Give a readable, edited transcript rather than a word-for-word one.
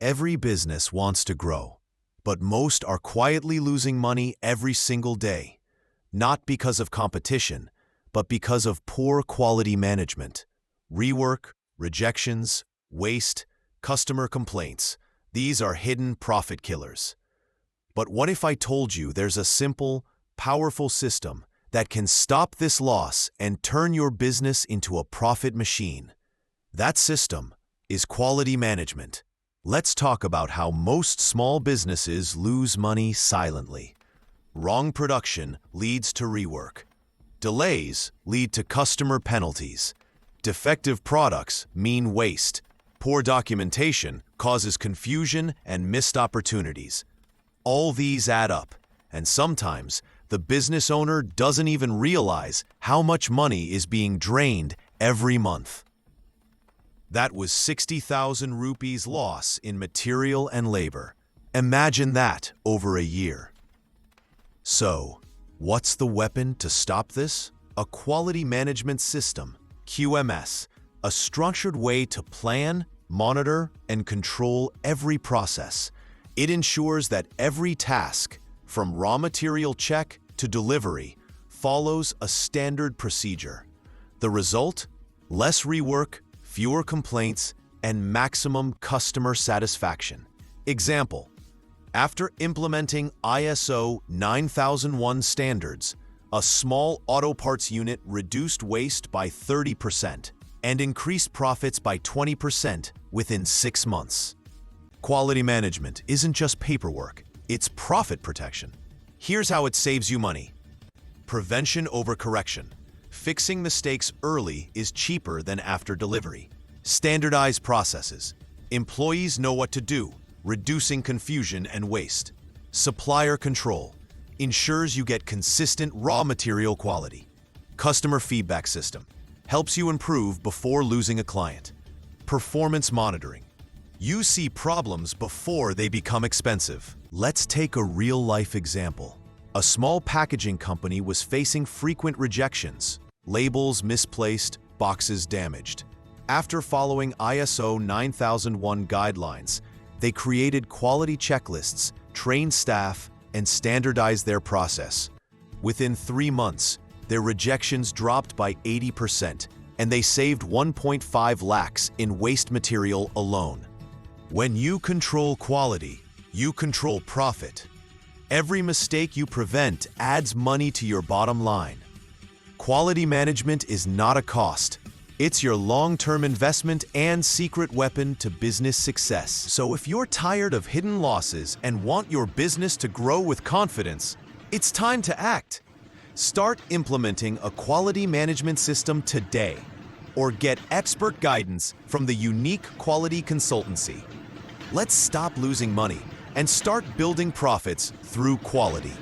Every business wants to grow, but most are quietly losing money every single day, not because of competition, but because of poor quality management. Rework, rejections, waste, customer complaints, these are hidden profit killers. But what if I told you there's a simple, powerful system that can stop this loss and turn your business into a profit machine? That system is quality management. Let's talk about how most small businesses lose money silently. Wrong production leads to rework. Delays lead to customer penalties. Defective products mean waste. Poor documentation causes confusion and missed opportunities. All these add up, and sometimes the business owner doesn't even realize how much money is being drained every month. That was 60,000 rupees loss in material and labor. Imagine that over a year. So, what's the weapon to stop this? A quality management system, QMS, a structured way to plan, monitor, and control every process. It ensures that every task, from raw material check to delivery, follows a standard procedure. The result? Less rework, fewer complaints, and maximum customer satisfaction. Example: after implementing ISO 9001 standards, a small auto parts unit reduced waste by 30% and increased profits by 20% within 6 months. Quality management isn't just paperwork, it's profit protection. Here's how it saves you money. Prevention over correction. Fixing mistakes early is cheaper than after delivery. Standardized processes. Employees know what to do, reducing confusion and waste. Supplier control. Ensures you get consistent raw material quality. Customer feedback system. Helps you improve before losing a client. Performance monitoring. You see problems before they become expensive. Let's take a real-life example. A small packaging company was facing frequent rejections, labels misplaced, boxes damaged. After following ISO 9001 guidelines, they created quality checklists, trained staff, and standardized their process. Within 3 months, their rejections dropped by 80%, and they saved 1.5 lakhs in waste material alone. When you control quality, you control profit. Every mistake you prevent adds money to your bottom line. Quality management is not a cost. It's your long-term investment and secret weapon to business success. So if you're tired of hidden losses and want your business to grow with confidence, it's time to act. Start implementing a quality management system today, or get expert guidance from the unique Quality Consultancy. Let's stop losing money and start building profits through quality.